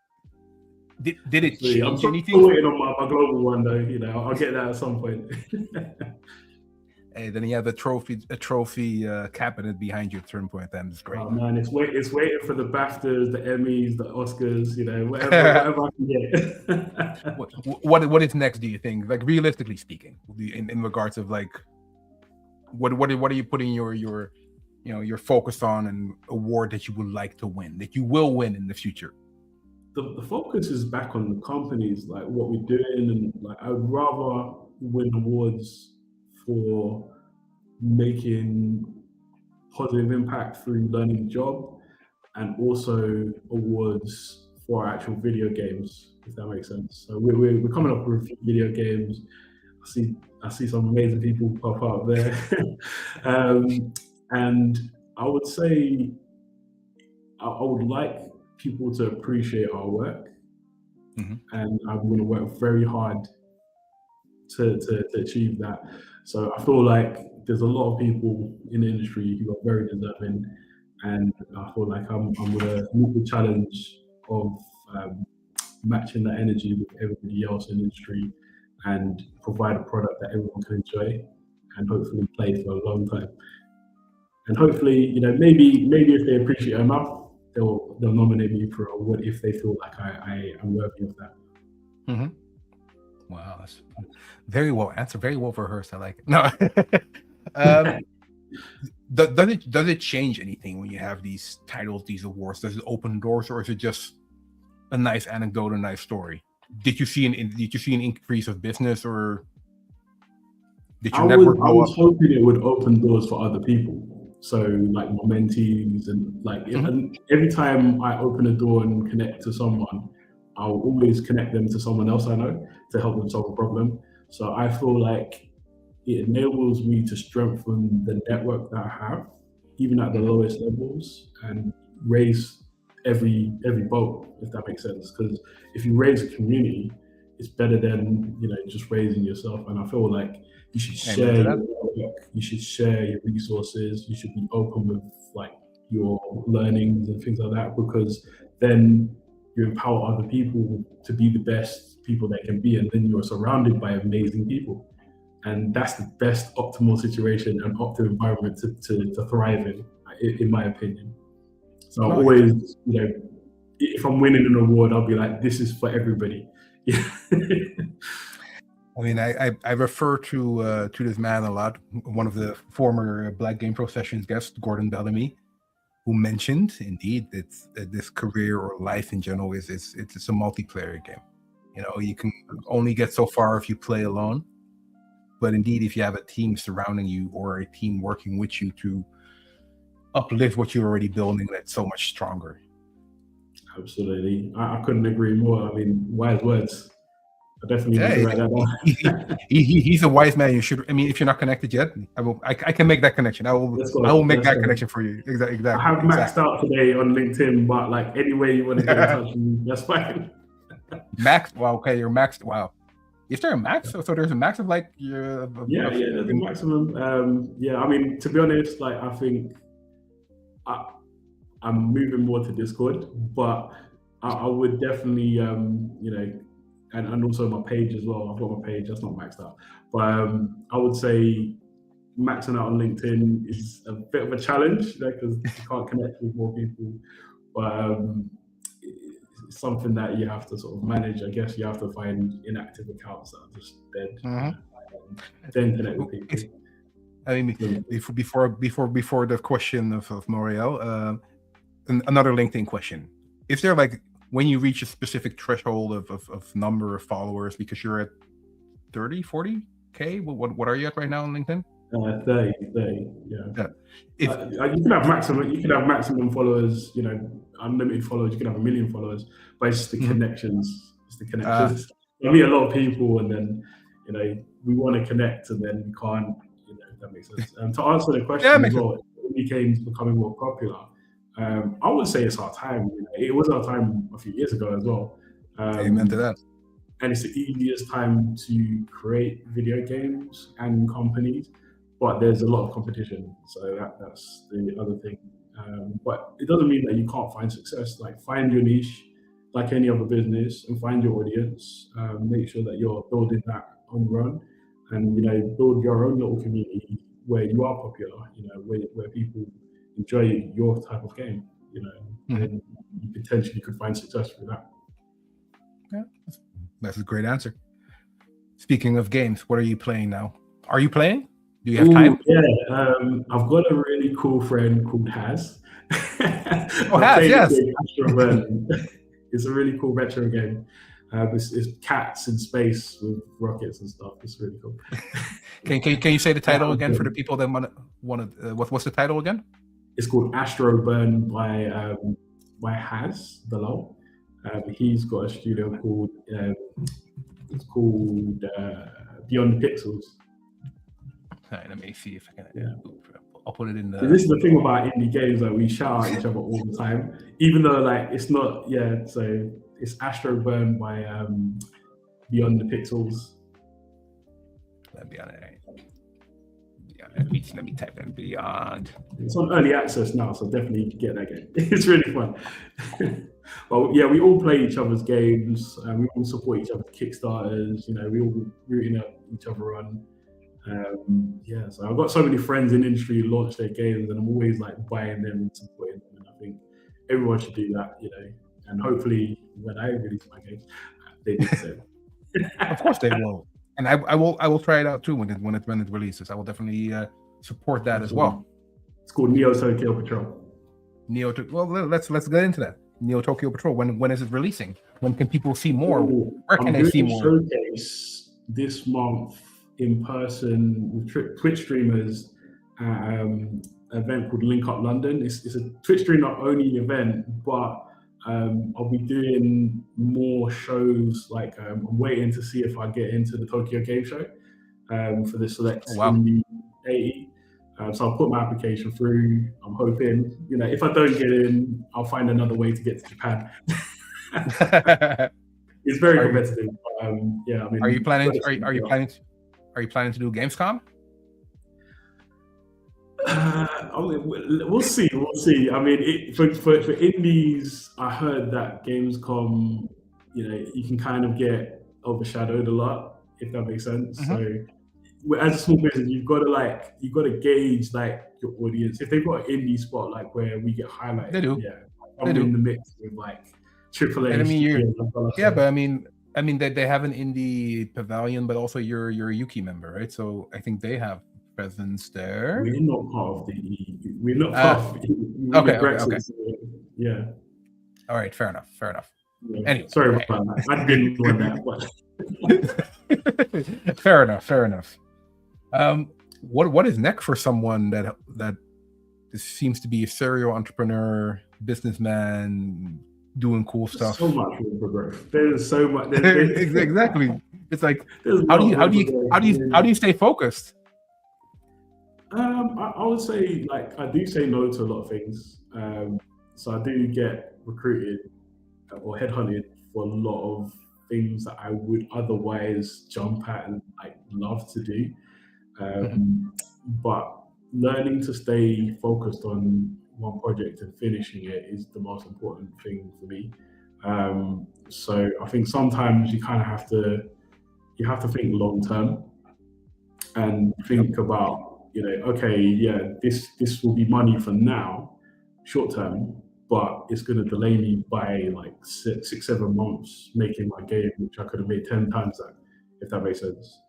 Did it change anything? I'm still waiting on my global one though. I'll get that at some point. Hey, then you have a trophy cabinet behind you at a certain point. Then it's great. Oh man, it's waiting for the BAFTAs, the Emmys, the Oscars. Whatever I can get. What is next? Do you think? Like realistically speaking, in regards of like, what are you putting your focus on, and award that you would like to win, that you will win in the future? The focus is back on the companies, like what we're doing, and like I'd rather win awards for making positive impact through learning the job, and also awards for actual video games, if that makes sense. So we're coming up with video games. I see some amazing people pop up there. And I would say I would like people to appreciate our work, and I'm going to work very hard to achieve that. So I feel like there's a lot of people in the industry who are very deserving, and I feel like I'm going to meet the challenge of matching that energy with everybody else in the industry and provide a product that everyone can enjoy and hopefully play for a long time. And hopefully, maybe if they appreciate it enough, they'll nominate me for an award if they feel like I am worthy of that. Wow, that's very well answered, very well rehearsed. I like it. No, does it change anything when you have these titles, these awards? Does it open doors, or is it just a nice anecdote, a nice story? Did you see an increase of business, or did your network go up? I was hoping it would open doors for other people. So like my mentees, and like and every time I open a door and connect to someone, I'll always connect them to someone else I know to help them solve a problem. So I feel like it enables me to strengthen the network that I have, even at the lowest levels, and raise every boat, if that makes sense. Because if you raise a community, it's better than just raising yourself. And I feel like you should share your network, you should share your resources, you should be open with like your learnings and things like that, because then you empower other people to be the best people they can be, and then you're surrounded by amazing people. And that's the best optimal situation and optimal environment to thrive in my opinion. So I always, if I'm winning an award, I'll be like, this is for everybody. I mean, I refer to this man a lot, one of the former Black Game Pro Sessions guests, Gordon Bellamy, who mentioned, indeed, that this career or life in general it's a multiplayer game. You can only get so far if you play alone. But indeed, if you have a team surrounding you or a team working with you to uplift what you're already building, that's so much stronger. Absolutely. I couldn't agree more. I mean, wise words. I definitely need to write that down. He's a wise man. You should. I mean, if you're not connected yet, I can make that connection. I will make that connection for you. Exactly. I have maxed out today on LinkedIn, but like any way you want to get in touch with me, that's fine. Maxed? Wow. Okay, you're maxed. Wow. Is there a max? So there's a max of like Yeah, there's a maximum. I mean, to be honest, like I think I'm moving more to Discord, but I would definitely, and also my page as well. I've got my page that's not maxed out, but I would say maxing out on LinkedIn is a bit of a challenge because you can't connect with more people. But it's something that you have to sort of manage. I guess you have to find inactive accounts that are just dead, then connect with people. I mean, before the question of Moriel, another LinkedIn question: is there like when you reach a specific threshold of number of followers, because you're at 30, 40K? What are you at right now on LinkedIn? 30, yeah. You can have maximum followers, unlimited followers. You can have 1 million followers, but it's just the connections. It's the connections. I meet a lot of people, and then we want to connect, and then we can't. If that makes sense. To answer the question as well, it became becoming more popular. I would say it's our time. It was our time a few years ago as well. Amen to that. And it's the easiest time to create video games and companies, but there's a lot of competition. So that's the other thing. But it doesn't mean that you can't find success. Like, find your niche, like any other business, and find your audience. Make sure that you're building that on your own, and build your own little community where you are popular. Where people enjoy your type of game. And you potentially could find success through that. Yeah, that's a great answer. Speaking of games, what are you playing now? Are you playing? Do you have time? Yeah, I've got a really cool friend called Haz. Haz, yes. It's a really cool retro game. It's cats in space with rockets and stuff. It's really cool. Can you say the title again for the people that want to? What's the title again? It's called Astro Burn by Haz below. He's got a studio called Beyond the Pixels. All right, let me see if I can. I'll put it in the. This is the thing about indie games, that we shout at each other all the time, even though like it's not. Yeah, so it's Astro Burn by Beyond the Pixels. Let me type in Beyond. It's on early access now, so definitely get that game. It's really fun. Well, yeah, we all play each other's games, and we all support each other's Kickstarters. We all rooting each other on. So I've got so many friends in the industry who launch their games, and I'm always like buying them and supporting them. And I think everyone should do that, And hopefully, when I release my games, they do the same. Of course, they will. And I will try it out too when it releases. I will definitely support that as well. It's called Neo Tokyo Patrol. Well, let's get into that. Neo Tokyo Patrol. When is it releasing? When can people see more? Where can they see more? I'm doing a showcase this month in person with Twitch streamers at an event called Link Up London. It's a Twitch streamer only event, but I'll be doing more shows. Like I'm waiting to see if I get into the Tokyo Game Show for the select indie 80. So I'll put my application through. I'm hoping, if I don't get in, I'll find another way to get to Japan. It's very competitive. I mean, are you planning to do Gamescom? We'll see. I mean, for indies, I heard that Gamescom, you can kind of get overshadowed a lot, if that makes sense. So, as a small business, you've got to gauge like your audience. If they've got an indie spot like where we get highlighted, they do. Yeah, I'm in the mix with like AAA. And I mean, but I mean they have an indie pavilion, but also you're a UKIE member, right? So I think they have presence there. We're not part of the EU. We're not part of the EU. Okay. So, yeah. All right. Fair enough. Yeah. Anyway, sorry about that. I didn't want that. Fair enough. What is next for someone that seems to be a serial entrepreneur, businessman, doing cool stuff? So much room for growth. There's so much. Exactly. It's like how do you stay focused? I would say I do say no to a lot of things. So I do get recruited or headhunted for a lot of things that I would otherwise jump at and like love to do. Mhm. But learning to stay focused on one project and finishing it is the most important thing for me. So I think sometimes you have to think long term and Yep. think about, okay, yeah, this will be money for now, short term, but it's going to delay me by like 6, 7 months making my game, which I could have made 10 times that, if that makes sense.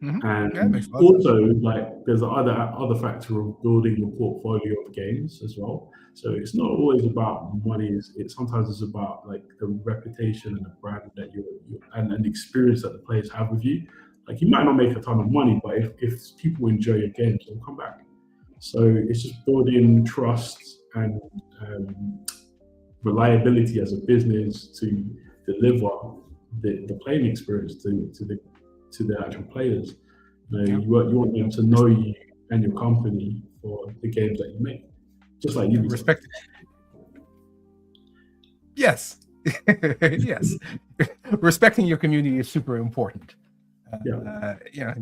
Yeah, it And makes a lot of sense. also, like, there's the other factor of building a portfolio of games as well. So it's not always about money. Sometimes it's about like the reputation and the brand that and the experience that the players have with you. Like you might not make a ton of money, but if people enjoy your games, they'll come back. So it's just building trust and reliability as a business to deliver the playing experience to the actual players. Yeah. You want them to know you and your company for the games that you make, just like Yeah. Ubisoft. Respect. Yes. Yes. Respecting your community is super important.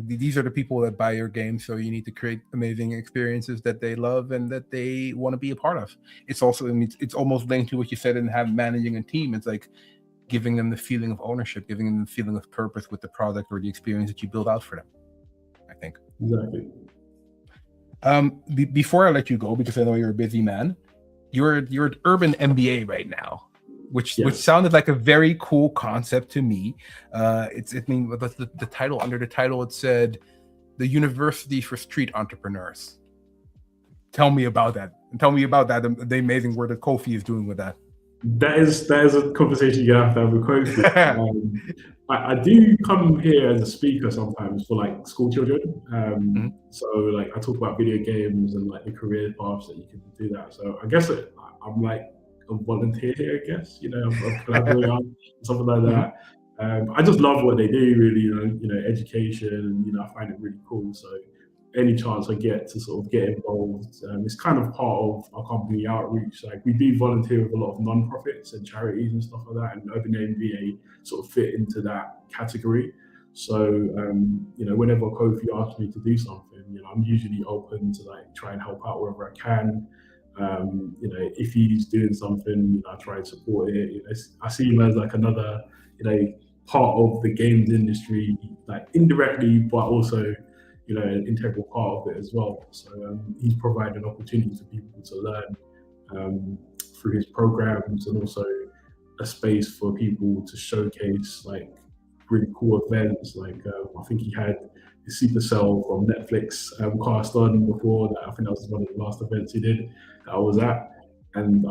These are the people that buy your game, so you need to create amazing experiences that they love and that they want to be a part of. It's also, it's almost linked to what you said in managing a team. It's like giving them the feeling of ownership, giving them the feeling of purpose with the product or the experience that you build out for them, I think. Exactly. Before I let you go, because I know you're a busy man, you're at Urban MBA right now, which sounded like a very cool concept to me. The title, under the title, it said the University for Street Entrepreneurs. Tell me about that. And tell me about that, the amazing work that Kofi is doing with that. That is a conversation you're gonna have to have with Kofi. I do come here as a speaker sometimes for like school children. So like I talk about video games and like the career paths that you can do that. So I guess I'm like a volunteer here, I guess, I'm collaborating, something like that. I just love what they do, really, education, I find it really cool. So any chance I get to sort of get involved, it's kind of part of our company outreach. Like we do volunteer with a lot of non-profits and charities and stuff like that, and Urban MBA sort of fit into that category. So, whenever Kofi asks me to do something, I'm usually open to like try and help out wherever I can. If he's doing something, I try and support it. I see him as like another, part of the games industry, like indirectly, but also, an integral part of it as well. So he's provided an opportunity for people to learn through his programs, and also a space for people to showcase like really cool events. Like I think he had the Supercell from Netflix cast on before that. I think that was one of the last events he did that I was at, and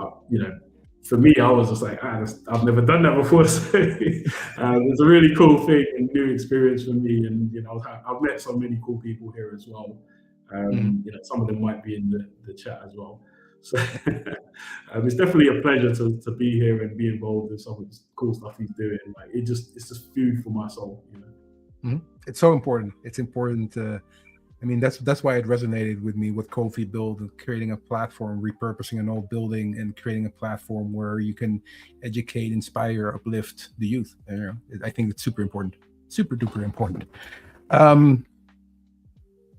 for me, I was just like, I've never done that before. So it's a really cool thing and new experience for me. And I've met so many cool people here as well. Some of them might be in the chat as well. So it's definitely a pleasure to be here and be involved in some of the cool stuff he's doing. Like it's just food for my soul. It's so important. It's important. That's why it resonated with me what Kofi built, creating a platform, repurposing an old building, and creating a platform where you can educate, inspire, uplift the youth. I think it's super important, super duper important.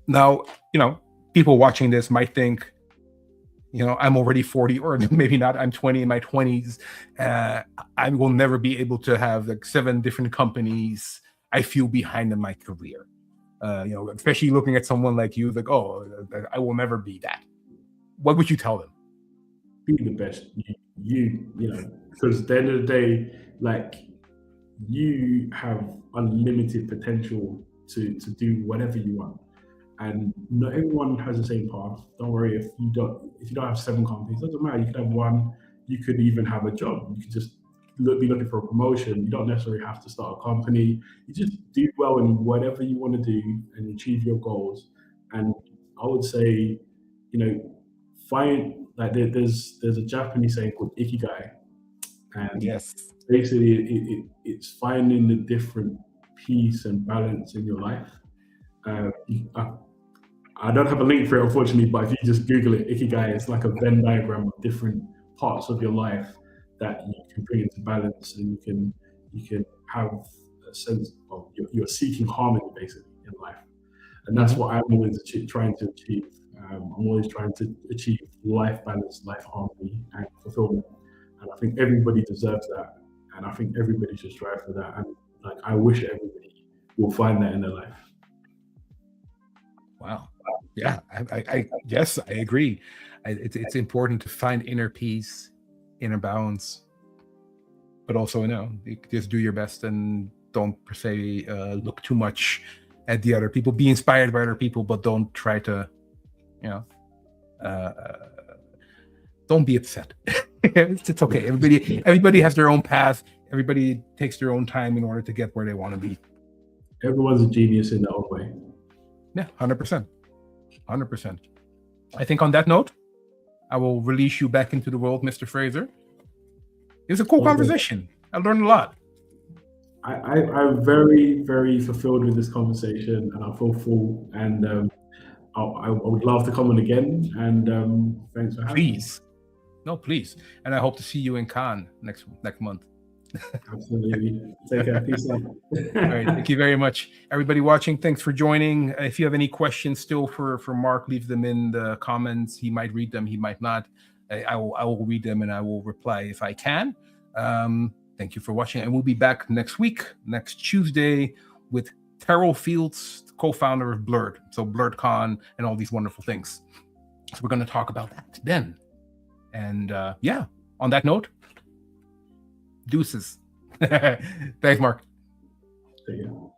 Now, people watching this might think, I'm already 40, or maybe not, I'm 20 in my 20s. I will never be able to have like 7 different companies. I feel behind in my career. Especially looking at someone like you, like, oh, I will never be that. What would you tell them? Be the best, because at the end of the day, like, you have unlimited potential to do whatever you want, and not everyone has the same path. Don't worry if you don't have 7 companies. It doesn't matter. You could have 1. You could even have a job. You could just be looking for a promotion. You don't necessarily have to start a company. You just do well in whatever you want to do and achieve your goals. And I would say, find like there's a Japanese saying called ikigai, and basically it's finding the different peace and balance in your life. I don't have a link for it, unfortunately, but if you just Google it, ikigai, it's like a Venn diagram of different parts of your life that you can bring into balance, and you can have a sense of you're seeking harmony basically in life, and that's what I'm always trying to achieve. I'm always trying to achieve life balance, life harmony, and fulfillment. And I think everybody deserves that, and I think everybody should strive for that. And like, I wish everybody will find that in their life. Wow. Yeah, yes, I agree. It's important to find inner peace, inner balance, but also, just do your best and don't per se look too much at the other people. Be inspired by other people, but don't try to, don't be upset. It's okay. Everybody has their own path. Everybody takes their own time in order to get where they want to be. Everyone's a genius in their own way. Yeah, 100%. 100%. I think on that note, I will release you back into the world, Mr. Fraser. It was a cool conversation. I learned a lot. I'm very, very fulfilled with this conversation, and I feel full. And I would love to come on again. And thanks for having me. Please. No, please. And I hope to see you in Cannes next month. Absolutely. Take care. Peace out. All right. Thank you very much. Everybody watching, thanks for joining. If you have any questions still for Mark, leave them in the comments. He might read them. He might not. I will read them and I will reply if I can. Thank you for watching. And we'll be back next week, next Tuesday, with Terrell Fields, co-founder of Blurred. So BlurredCon and all these wonderful things. So we're going to talk about that then. And on that note, deuces. Thanks, Mark. See you.